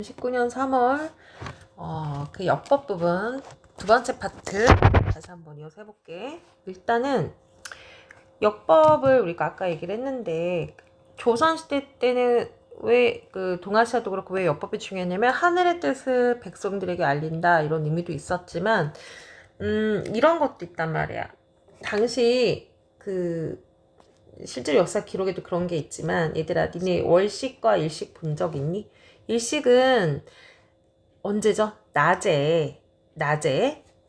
2019년 3월 그 역법 부분 두 번째 파트 다시 한번 이어서 해볼게. 일단은 역법을 우리가 아까 얘기를 했는데 조선시대 때는 왜 그 동아시아도 그렇고 왜 역법이 중요했냐면 하늘의 뜻을 백성들에게 알린다 이런 의미도 있었지만 이런 것도 있단 말이야. 당시 그 실제로 역사 기록에도 그런 게 있지만 얘들아 니네 월식과 일식 본 적 있니? 일식은 언제죠? 낮에.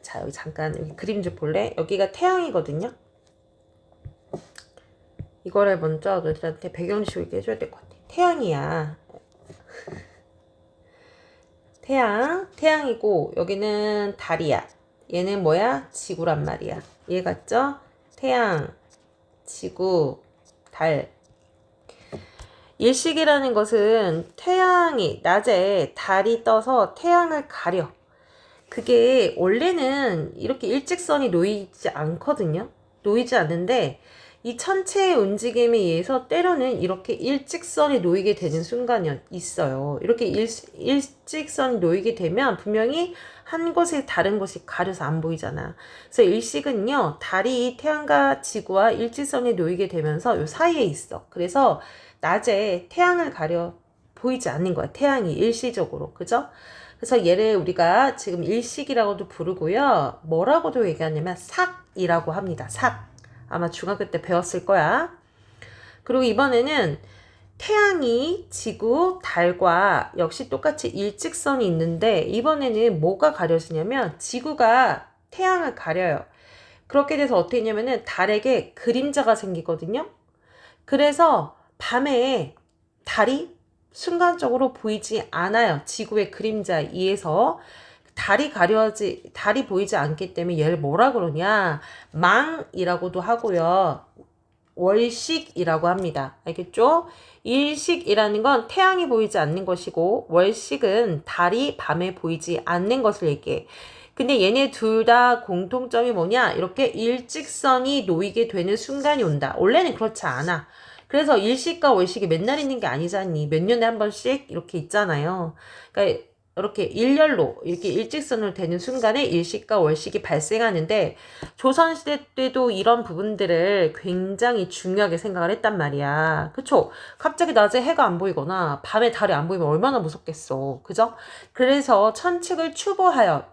자, 여기 잠깐 여기 그림 좀 볼래? 여기가 태양이거든요. 이거를 먼저 너희들한테 배경지식을 이렇게 해줘야 될 것 같아. 태양이야. 태양이고 여기는 달이야. 얘는 뭐야? 지구란 말이야. 이해 갔죠? 태양, 지구, 달. 일식이라는 것은 태양이 낮에 달이 떠서 태양을 가려. 그게 원래는 이렇게 일직선이 놓이지 않거든요. 놓이지 않는데 이 천체의 움직임에 의해서 때로는 이렇게 일직선이 놓이게 되는 순간이 있어요. 이렇게 일직선이 놓이게 되면 분명히 한 곳에 다른 곳이 가려서 안 보이잖아. 그래서 일식은요, 달이 태양과 지구와 일직선이 놓이게 되면서 요 사이에 있어. 그래서 낮에 태양을 가려 보이지 않는 거야. 태양이 일시적으로. 그죠? 그래서 얘를 우리가 지금 일식이라고도 부르고요. 뭐라고도 얘기하냐면 삭이라고 합니다. 삭. 아마 중학교 때 배웠을 거야. 그리고 이번에는 태양이 지구, 달과 역시 똑같이 일직선이 있는데 이번에는 뭐가 가려지냐면 지구가 태양을 가려요. 그렇게 돼서 어떻게 했냐면은 달에게 그림자가 생기거든요. 그래서 밤에 달이 순간적으로 보이지 않아요. 지구의 그림자에 의해서 달이 보이지 않기 때문에 얘를 뭐라 그러냐? 망이라고도 하고요. 월식이라고 합니다. 알겠죠? 일식이라는 건 태양이 보이지 않는 것이고 월식은 달이 밤에 보이지 않는 것을 얘기해. 근데 얘네 둘 다 공통점이 뭐냐? 이렇게 일직선이 놓이게 되는 순간이 온다. 원래는 그렇지 않아. 그래서 일식과 월식이 맨날 있는 게 아니잖니. 몇 년에 한 번씩 이렇게 있잖아요. 그러니까 이렇게 일렬로 이렇게 일직선으로 되는 순간에 일식과 월식이 발생하는데 조선시대 때도 이런 부분들을 굉장히 중요하게 생각을 했단 말이야. 그쵸? 갑자기 낮에 해가 안 보이거나 밤에 달이 안 보이면 얼마나 무섭겠어. 그죠? 그래서 천측을 추보하여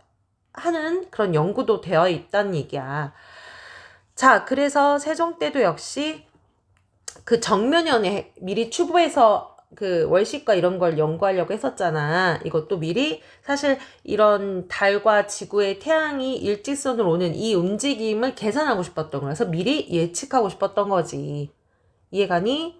하는 그런 연구도 되어 있다는 얘기야. 자, 그래서 세종 때도 역시 그 정면연에 미리 추보해서 그 월식과 이런 걸 연구하려고 했었잖아. 이것도 미리 사실 이런 달과 지구의 태양이 일직선으로 오는 이 움직임을 계산하고 싶었던 거야. 그래서 미리 예측하고 싶었던 거지. 이해가니?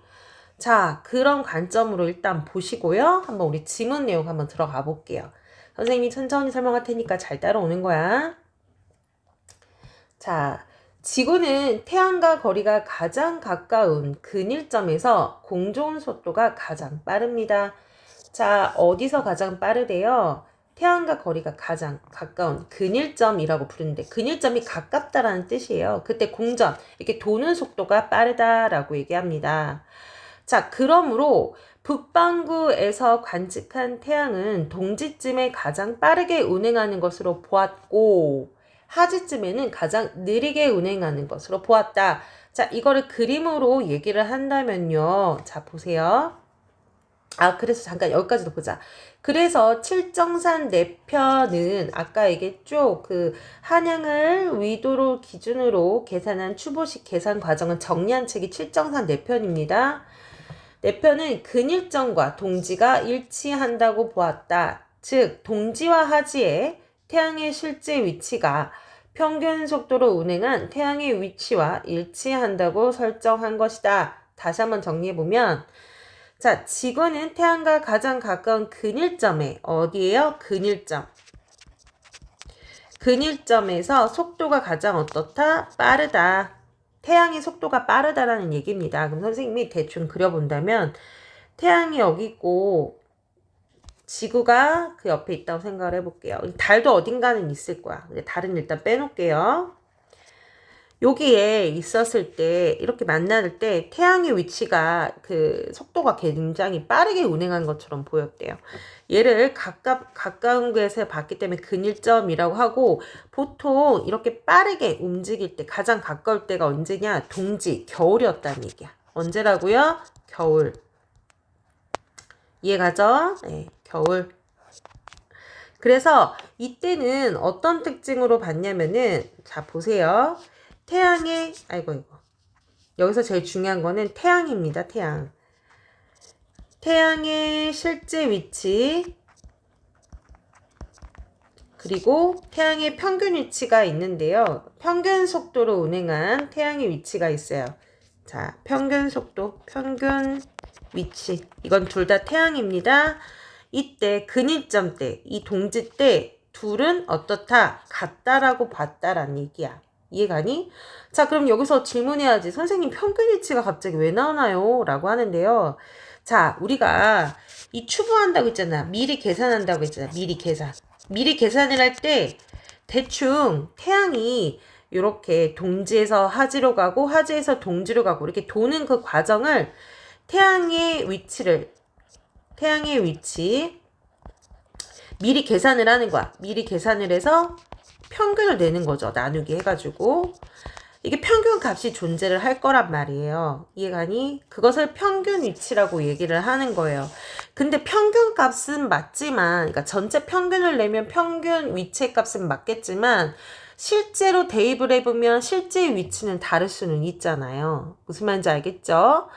자, 그런 관점으로 일단 보시고요. 한번 우리 지문 내용 한번 들어가 볼게요. 선생님이 천천히 설명할 테니까 잘 따라오는 거야. 자, 지구는 태양과 거리가 가장 가까운 근일점에서 공전 속도가 가장 빠릅니다. 자, 어디서 가장 빠르대요? 태양과 거리가 가장 가까운 근일점이라고 부르는데 근일점이 가깝다라는 뜻이에요. 그때 공전, 이렇게 도는 속도가 빠르다라고 얘기합니다. 자, 그러므로 북반구에서 관측한 태양은 동지쯤에 가장 빠르게 운행하는 것으로 보았고 하지쯤에는 가장 느리게 운행하는 것으로 보았다. 자, 이거를 그림으로 얘기를 한다면요. 자, 보세요. 그래서 잠깐 여기까지도 보자. 그래서 칠정산 내편은 아까 얘기했죠. 그 한양을 위도로 기준으로 계산한 추보식 계산 과정을 정리한 책이 칠정산 내편입니다. 내편은 근일점과 동지가 일치한다고 보았다. 즉 동지와 하지의 태양의 실제 위치가 평균 속도로 운행한 태양의 위치와 일치한다고 설정한 것이다. 다시 한번 정리해보면 자, 지구는 태양과 가장 가까운 근일점에 어디예요? 근일점. 근일점에서 속도가 가장 어떻다? 빠르다. 태양의 속도가 빠르다라는 얘기입니다. 그럼 선생님이 대충 그려본다면 태양이 여기 있고 지구가 그 옆에 있다고 생각을 해볼게요. 달도 어딘가는 있을 거야. 근데 달은 일단 빼놓을게요. 여기에 있었을 때 이렇게 만날 때 태양의 위치가 그 속도가 굉장히 빠르게 운행하는 것처럼 보였대요. 얘를 가까운 곳에서 봤기 때문에 근일점이라고 하고, 보통 이렇게 빠르게 움직일 때 가장 가까울 때가 언제냐? 동지, 겨울이었다는 얘기야. 언제라고요? 겨울. 이해가죠? 네, 겨울. 그래서 이때는 어떤 특징으로 봤냐면은, 자 보세요. 태양의 아이고 여기서 제일 중요한 거는 태양입니다. 태양의 실제 위치, 그리고 태양의 평균 위치가 있는데요. 평균 속도로 운행한 태양의 위치가 있어요. 자, 평균 속도, 평균 위치. 이건 둘 다 태양입니다. 이때 근일점 때, 이 동지 때 둘은 어떻다? 같다라고 봤다라는 얘기야. 이해가니? 자, 그럼 여기서 질문해야지. 선생님, 평균 위치가 갑자기 왜 나오나요? 라고 하는데요. 자, 우리가 이 추부한다고 했잖아. 미리 계산한다고 했잖아. 미리 계산을 할 때 대충 태양이 이렇게 동지에서 하지로 가고 하지에서 동지로 가고 이렇게 도는 그 과정을 태양의 위치 미리 계산을 하는 거야. 미리 계산을 해서 평균을 내는 거죠. 나누기 해가지고. 이게 평균 값이 존재를 할 거란 말이에요. 이해가니? 그것을 평균 위치라고 얘기를 하는 거예요. 근데 평균 값은 맞지만, 그러니까 전체 평균을 내면 평균 위치의 값은 맞겠지만, 실제로 대입을 해보면 실제 위치는 다를 수는 있잖아요. 무슨 말인지 알겠죠?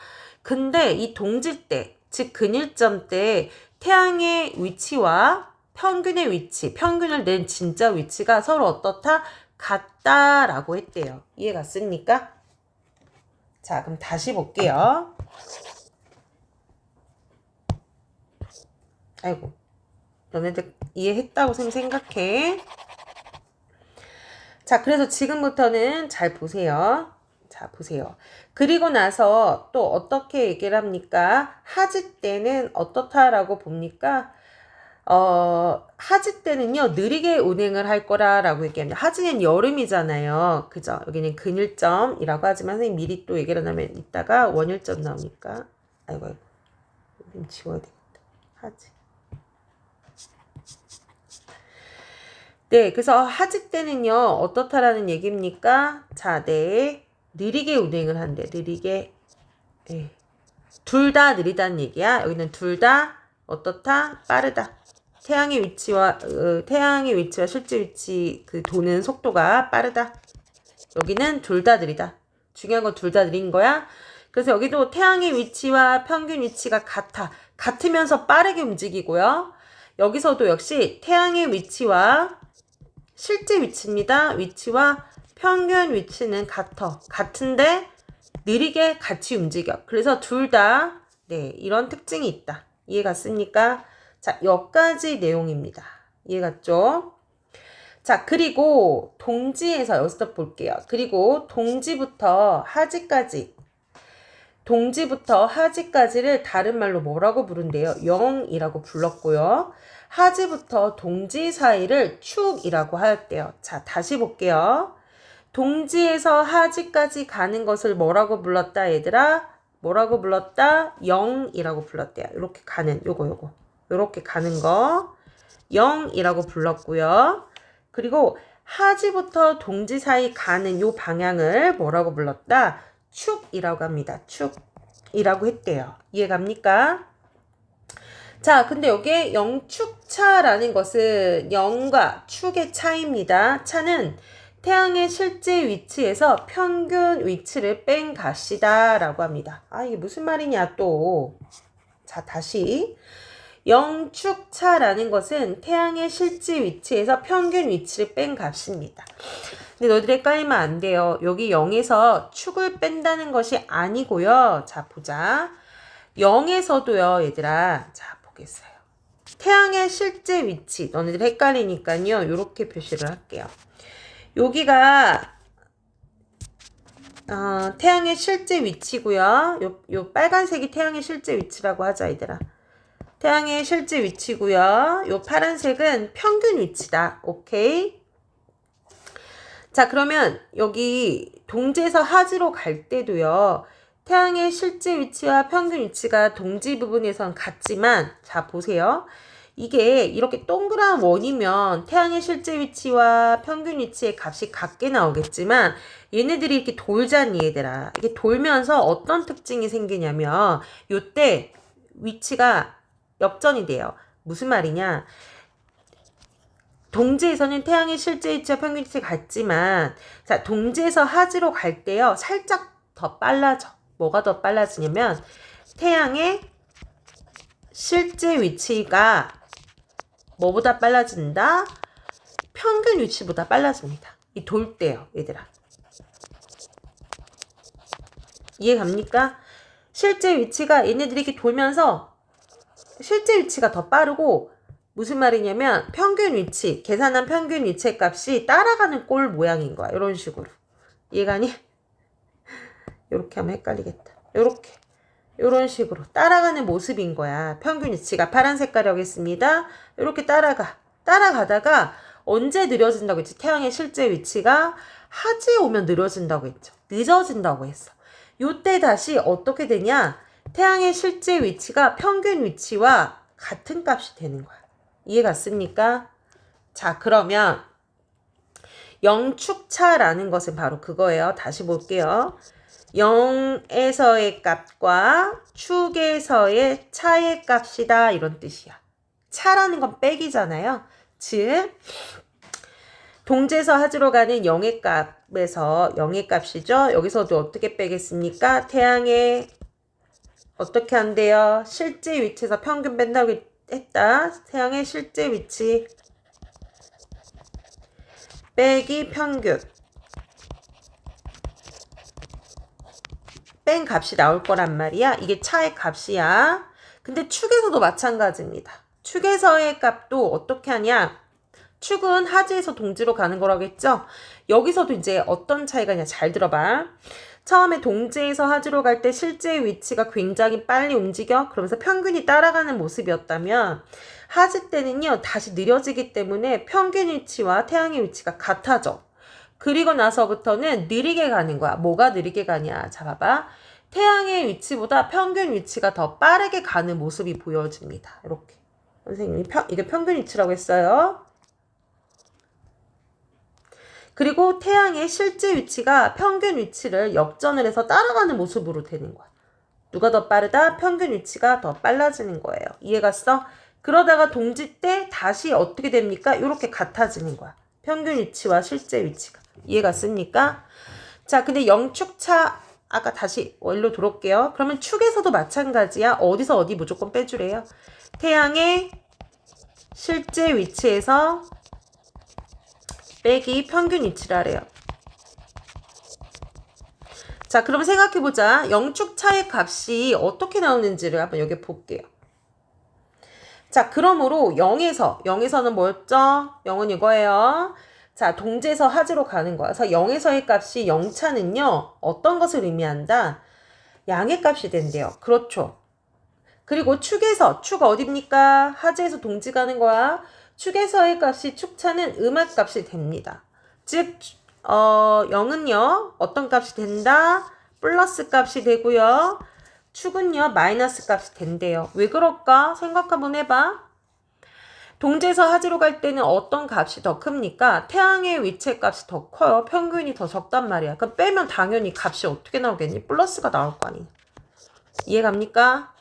근데 이 동질 때, 즉 근일점 때 태양의 위치와 평균의 위치, 평균을 낸 진짜 위치가 서로 어떻다? 같다라고 했대요. 이해 갔습니까? 자, 그럼 다시 볼게요. 아이고, 너네들 이해했다고 생각해. 자, 그래서 지금부터는 잘 보세요. 자, 보세요. 그리고 나서 또 어떻게 얘기를 합니까? 하지 때는 어떻다라고 봅니까? 하지 때는요, 느리게 운행을 할 거라고 얘기합니다. 하지는 여름이잖아요. 그죠? 여기는 근일점이라고 하지만 선생님 미리 또 얘기를 하면 이따가 원일점 나오니까. 아이고, 좀 지워야 되겠다. 하지. 네, 그래서 하지 때는요, 어떻다라는 얘기입니까? 자, 네. 느리게 운행을 한대. 느리게. 네. 둘 다 느리다는 얘기야. 여기는 둘 다 어떻다? 빠르다. 태양의 위치와 실제 위치 그 도는 속도가 빠르다. 여기는 둘 다 느리다. 중요한 건 둘 다 느린 거야. 그래서 여기도 태양의 위치와 평균 위치가 같으면서 빠르게 움직이고요. 여기서도 역시 태양의 위치와 실제 위치입니다. 위치와 평균 위치는 같은데 느리게 같이 움직여. 그래서 둘 다 네, 이런 특징이 있다. 이해 갔습니까? 자, 여기까지 내용입니다. 이해 갔죠? 자, 그리고 동지에서 여기서 볼게요. 그리고 동지부터 하지까지를 다른 말로 뭐라고 부른대요? 영이라고 불렀고요. 하지부터 동지 사이를 축이라고 하였대요. 자, 다시 볼게요. 동지에서 하지까지 가는 것을 뭐라고 불렀다, 얘들아? 뭐라고 불렀다? 0이라고 불렀대요. 이렇게 가는 요거. 이렇게 가는 거 0이라고 불렀고요. 그리고 하지부터 동지 사이 가는 요 방향을 뭐라고 불렀다? 축이라고 합니다. 축이라고 했대요. 이해갑니까? 자, 근데 여기에 영축차라는 것은 0과 축의 차이입니다. 차는 태양의 실제 위치에서 평균 위치를 뺀 값이다 라고 합니다. 아, 이게 무슨 말이냐 또. 자, 다시. 영축차라는 것은 태양의 실제 위치에서 평균 위치를 뺀 값입니다. 근데 너희들 헷갈리면 안 돼요. 여기 0에서 축을 뺀다는 것이 아니고요. 자, 보자. 0에서도요, 얘들아. 자, 보겠어요. 태양의 실제 위치. 너네들 헷갈리니까요. 이렇게 표시를 할게요. 여기가 태양의 실제 위치고요. 요 빨간색이 태양의 실제 위치라고 하자, 얘들아. 태양의 실제 위치고요. 요 파란색은 평균 위치다. 오케이? 자, 그러면 여기 동지에서 하지로 갈 때도요. 태양의 실제 위치와 평균 위치가 동지 부분에선 같지만, 자, 보세요. 이게 이렇게 동그란 원이면 태양의 실제 위치와 평균 위치의 값이 같게 나오겠지만, 얘네들이 이렇게 돌잖니, 얘들아. 이게 돌면서 어떤 특징이 생기냐면, 요때 위치가 역전이 돼요. 무슨 말이냐? 동지에서는 태양의 실제 위치와 평균 위치가 같지만, 자, 동지에서 하지로 갈 때요, 살짝 더 빨라져. 뭐가 더 빨라지냐면, 태양의 실제 위치가 뭐보다 빨라진다? 평균 위치보다 빨라집니다. 이 돌 때요, 얘들아. 이해 갑니까? 실제 위치가 얘네들이 이렇게 돌면서 실제 위치가 더 빠르고, 무슨 말이냐면 평균 위치, 계산한 평균 위치의 값이 따라가는 꼴 모양인 거야. 이런 식으로. 이해가니? 이렇게 하면 헷갈리겠다. 이렇게. 이런 식으로 따라가는 모습인 거야. 평균 위치가 파란 색깔이겠습니다. 이렇게 따라가다가 언제 느려진다고 했지? 태양의 실제 위치가 하지에 오면 느려진다고 했죠. 늦어진다고 했어. 요때 다시 어떻게 되냐? 태양의 실제 위치가 평균 위치와 같은 값이 되는 거야. 이해 갔습니까? 자, 그러면 영축차라는 것은 바로 그거예요. 다시 볼게요. 0에서의 값과 축에서의 차의 값이다, 이런 뜻이야. 차라는 건 빼기잖아요. 즉 동지에서 하지로 가는 0의 값에서 0의 값이죠. 여기서도 어떻게 빼겠습니까? 태양의 어떻게 한대요? 실제 위치에서 평균 뺀다고 했다. 태양의 실제 위치 빼기 평균 뺀 값이 나올 거란 말이야. 이게 차의 값이야. 근데 축에서도 마찬가지입니다. 축에서의 값도 어떻게 하냐? 축은 하지에서 동지로 가는 거라겠죠? 여기서도 이제 어떤 차이가 있냐? 잘 들어봐. 처음에 동지에서 하지로 갈 때 실제 위치가 굉장히 빨리 움직여. 그러면서 평균이 따라가는 모습이었다면 하지 때는요, 다시 느려지기 때문에 평균 위치와 태양의 위치가 같아져. 그리고 나서부터는 느리게 가는 거야. 뭐가 느리게 가냐? 자, 봐봐. 태양의 위치보다 평균 위치가 더 빠르게 가는 모습이 보여집니다. 이렇게. 선생님이 이게 평균 위치라고 했어요. 그리고 태양의 실제 위치가 평균 위치를 역전을 해서 따라가는 모습으로 되는 거야. 누가 더 빠르다? 평균 위치가 더 빨라지는 거예요. 이해갔어? 그러다가 동지 때 다시 어떻게 됩니까? 이렇게 같아지는 거야. 평균 위치와 실제 위치가. 이해갔습니까? 자, 근데 영축차 아까 다시 원로 돌아올게요. 그러면 축에서도 마찬가지야. 어디서 어디 무조건 빼주래요. 태양의 실제 위치에서 빼기 평균 위치라래요. 자, 그럼 생각해보자. 영축차의 값이 어떻게 나오는지를 한번 여기 볼게요. 자, 그러므로 0에서는 뭐였죠? 0은 이거예요. 자, 동지에서 하지로 가는 거야. 그래서 0에서의 값이 0차는요. 어떤 것을 의미한다? 양의 값이 된대요. 그렇죠. 그리고 축에서, 축 어딥니까? 하지에서 동지 가는 거야. 축에서의 값이 축차는 음악 값이 됩니다. 즉 0은요. 어떤 값이 된다? 플러스 값이 되고요. 축은요. 마이너스 값이 된대요. 왜 그럴까? 생각 한번 해봐. 동지에서 하지로 갈 때는 어떤 값이 더 큽니까? 태양의 위치의 값이 더 커요. 평균이 더 적단 말이야. 그럼 빼면 당연히 값이 어떻게 나오겠니? 플러스가 나올 거 아니야. 이해 갑니까?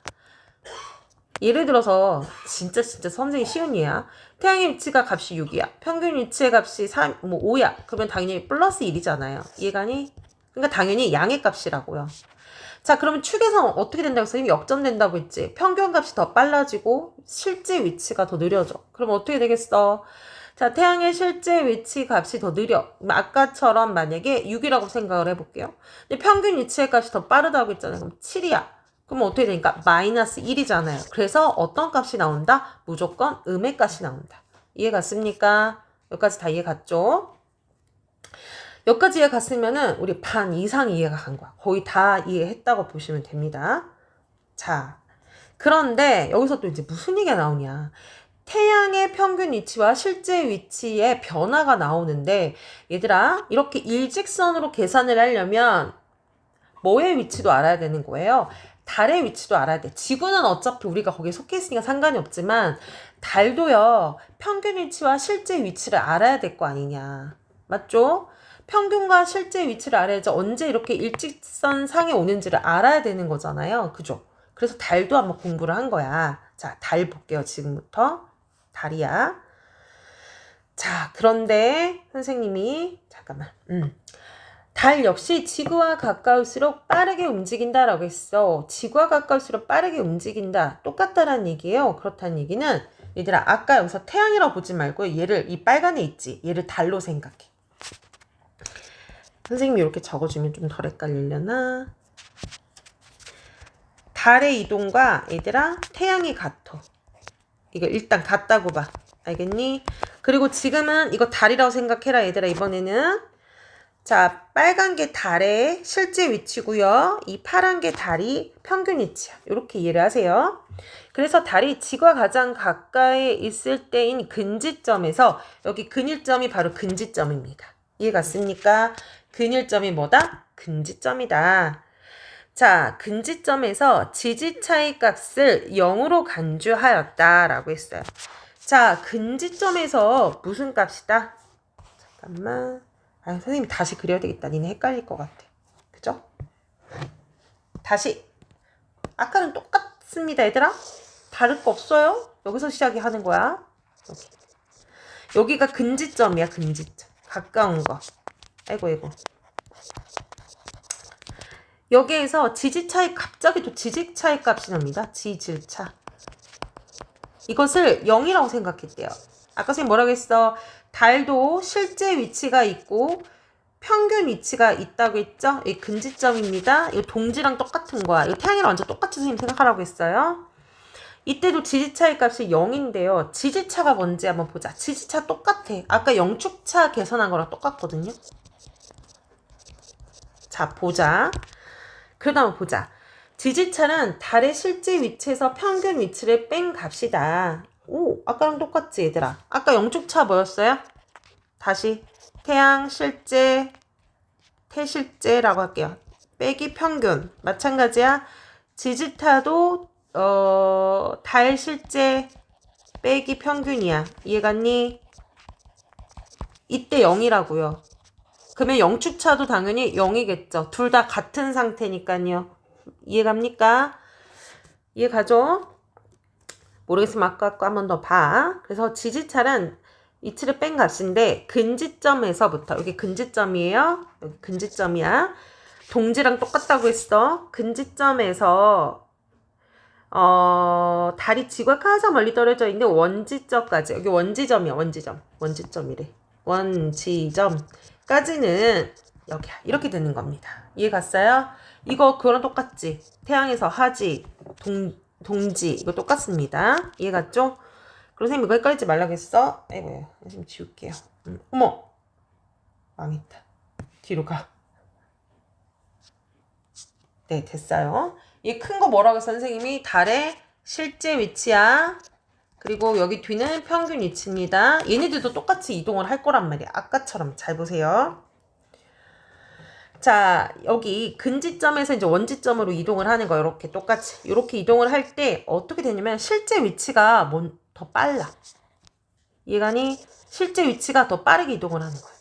예를 들어서 진짜 선생님 쉬운 예야. 태양의 위치가 값이 6이야. 평균 위치의 값이 5야. 그러면 당연히 플러스 1이잖아요. 이해가니? 그러니까 당연히 양의 값이라고요. 자, 그러면 축에서 어떻게 된다고 했어? 이미 역전된다고 했지. 평균 값이 더 빨라지고 실제 위치가 더 느려져. 그럼 어떻게 되겠어? 자, 태양의 실제 위치 값이 더 느려. 아까처럼 만약에 6이라고 생각을 해볼게요. 근데 평균 위치의 값이 더 빠르다고 했잖아요. 그럼 7이야. 그럼 어떻게 되니까? 마이너스 1이잖아요. 그래서 어떤 값이 나온다? 무조건 음의 값이 나온다. 이해 갔습니까? 여기까지 다 이해 갔죠? 여기까지 이해 갔으면은 우리 반 이상 이해가 간 거야. 거의 다 이해했다고 보시면 됩니다. 자, 그런데 여기서 또 이제 무슨 얘기가 나오냐. 태양의 평균 위치와 실제 위치의 변화가 나오는데 얘들아 이렇게 일직선으로 계산을 하려면 뭐의 위치도 알아야 되는 거예요. 달의 위치도 알아야 돼. 지구는 어차피 우리가 거기에 속해 있으니까 상관이 없지만 달도요. 평균 위치와 실제 위치를 알아야 될 거 아니냐. 맞죠? 평균과 실제 위치를 알아야지 언제 이렇게 일직선 상에 오는지를 알아야 되는 거잖아요. 그죠? 그래서 달도 한번 공부를 한 거야. 자, 달 볼게요. 지금부터. 달이야. 자, 그런데 선생님이 잠깐만. 달 역시 지구와 가까울수록 빠르게 움직인다라고 했어. 지구와 가까울수록 빠르게 움직인다. 똑같다라는 얘기예요. 그렇다는 얘기는 얘들아 아까 여기서 태양이라고 보지 말고 얘를 이 빨간에 있지. 얘를 달로 생각해. 선생님이 이렇게 적어주면 좀 덜 헷갈리려나? 달의 이동과 얘들아 태양이 같아. 이거 일단 같다고 봐. 알겠니? 그리고 지금은 이거 달이라고 생각해라 얘들아 이번에는. 자, 빨간 게 달의 실제 위치고요. 이 파란 게 달이 평균 위치야. 이렇게 이해를 하세요. 그래서 달이 지구와 가장 가까이 있을 때인 근지점에서 여기 근일점이 바로 근지점입니다. 이해 갔습니까? 근일점이 뭐다? 근지점이다. 자, 근지점에서 지지 차이 값을 0으로 간주하였다라고 했어요. 자, 근지점에서 무슨 값이다? 잠깐만. 아, 선생님 다시 그려야 되겠다. 니네 헷갈릴 것 같아. 그죠? 다시. 아까는 똑같습니다, 얘들아. 다를 거 없어요. 여기서 시작이 하는 거야. 여기가 근지점이야, 근지점. 가까운 거. 아이고. 여기에서 지지 차이, 갑자기 또 지지 차이 값이 납니다. 지질차. 이것을 0이라고 생각했대요. 아까 선생님 뭐라고 했어? 달도 실제 위치가 있고 평균 위치가 있다고 했죠? 이 근지점입니다. 이거 동지랑 똑같은 거야. 이거 태양이랑 완전 똑같이 선생님 생각하라고 했어요. 이때도 지지차의 값이 0인데요. 지지차가 뭔지 한번 보자. 지지차 똑같아. 아까 영축차 계산한 거랑 똑같거든요. 자, 보자. 그러다 한번 보자. 지지차는 달의 실제 위치에서 평균 위치를 뺀 값이다. 오, 아까랑 똑같지 얘들아. 아까 영축차 뭐였어요? 다시 태양 실제 태실제라고 할게요. 빼기 평균 마찬가지야. 지지타도 달 실제 빼기 평균이야. 이해갔니? 이때 0이라고요. 그러면 영축차도 당연히 0이겠죠. 둘 다 같은 상태니까요. 이해갑니까? 이해가죠? 모르겠으면 아까 거 한 번 더 봐. 그래서 지지차는 이치를 뺀 값인데 근지점에서부터 여기 근지점이에요. 여기 근지점이야. 동지랑 똑같다고 했어. 근지점에서 달이 지구와 가장 멀리 떨어져 있는 원지점까지 여기 원지점이야. 원지점이래. 원지점까지는 여기야. 이렇게 되는 겁니다. 이해 갔어요? 이거 그거랑 똑같지. 태양에서 하지 동지 이거 똑같습니다. 이해 갔죠? 그리고 선생님 이거 헷갈리지 말라고 했어. 아이고야. 좀 지울게요. 어머. 망했다. 뒤로 가. 네, 됐어요. 이 큰 거 뭐라고 했어, 선생님이? 달의 실제 위치야. 그리고 여기 뒤는 평균 위치입니다. 얘네들도 똑같이 이동을 할 거란 말이야. 아까처럼 잘 보세요. 자, 여기 근지점에서 이제 원지점으로 이동을 하는 거 이렇게 똑같이 이렇게 이동을 할 때 어떻게 되냐면 실제 위치가 더 빨라. 이해가니? 실제 위치가 더 빠르게 이동을 하는 거야.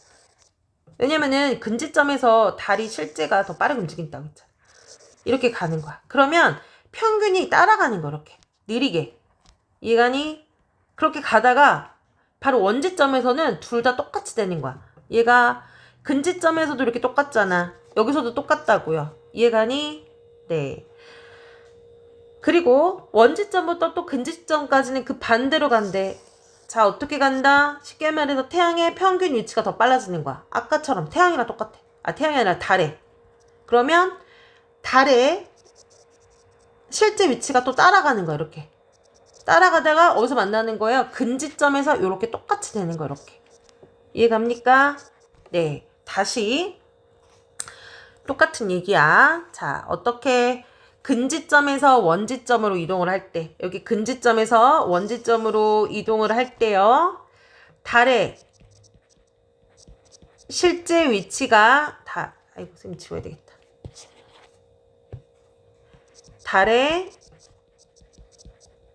왜냐면은 근지점에서 달이 실제가 더 빠르게 움직인다고 했잖아. 이렇게 가는 거야. 그러면 평균이 따라가는 거 이렇게 느리게. 이해가니? 그렇게 가다가 바로 원지점에서는 둘 다 똑같이 되는 거야. 얘가 근지점에서도 이렇게 똑같잖아. 여기서도 똑같다고요. 이해가니? 네. 그리고 원지점부터 또 근지점까지는 그 반대로 간대. 자, 어떻게 간다? 쉽게 말해서 태양의 평균 위치가 더 빨라지는 거야. 아까처럼 태양이랑 똑같아. 태양이 아니라 달에. 그러면 달의 실제 위치가 또 따라가는 거야. 이렇게. 따라가다가 어디서 만나는 거예요? 근지점에서 이렇게 똑같이 되는 거야. 이렇게. 이해갑니까? 네. 다시 똑같은 얘기야. 자, 어떻게 근지점에서 원지점으로 이동을 할 때, 여기 근지점에서 원지점으로 이동을 할 때요. 달의 실제 위치가 아이고 선생님 지워야 되겠다. 달의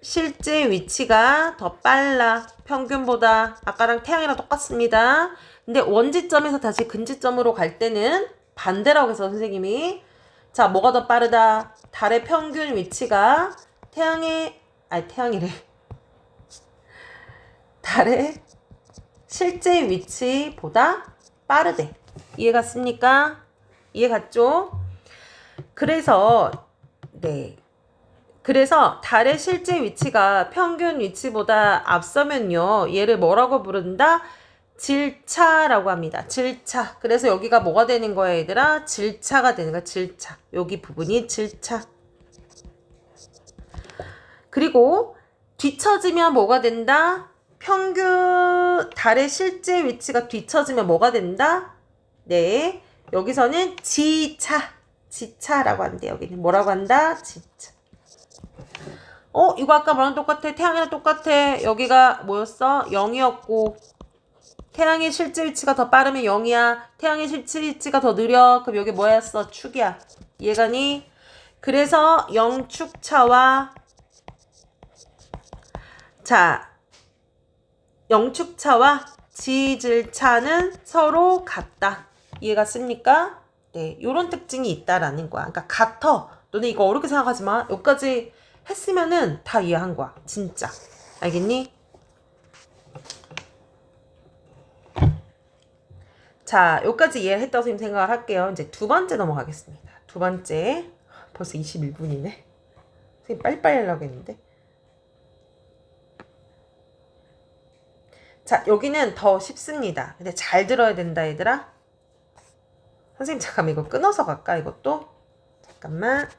실제 위치가 더 빨라. 평균보다. 아까랑 태양이랑 똑같습니다. 근데 원지점에서 다시 근지점으로 갈 때는 반대라고 해서 선생님이 자, 뭐가 더 빠르다? 달의 평균 위치가 태양이래. 달의 실제 위치보다 빠르대. 이해 갔습니까? 이해 갔죠? 그래서 달의 실제 위치가 평균 위치보다 앞서면요. 얘를 뭐라고 부른다? 질차라고 합니다. 질차. 그래서 여기가 뭐가 되는 거야, 얘들아? 질차가 되는 거야, 질차. 여기 부분이 질차. 그리고 뒤처지면 뭐가 된다? 달의 실제 위치가 뒤처지면 뭐가 된다? 네. 여기서는 지차라고 한대. 여기는 뭐라고 한다? 지차. 이거 아까 뭐랑 똑같아? 태양이랑 똑같아. 여기가 뭐였어? 0이었고 태양의 실제 위치가 더 빠르면 0이야. 태양의 실제 위치가 더 느려. 그럼 여기 뭐였어? 축이야. 이해가니? 그래서 0축차와 0축차와 지질차는 서로 같다. 이해가 씁니까? 네, 요런 특징이 있다라는 거야. 그러니까 같아. 너네 이거 어렵게 생각하지 마. 여기까지 했으면은 다 이해한 거야. 진짜. 알겠니? 자, 여기까지 이해를 했다고 선생님 생각을 할게요. 이제 두 번째 넘어가겠습니다. 두 번째. 벌써 21분이네. 선생님 빨리빨리 하려고 했는데. 자, 여기는 더 쉽습니다. 근데 잘 들어야 된다, 얘들아. 선생님 잠깐만 이거 끊어서 갈까, 이것도? 잠깐만.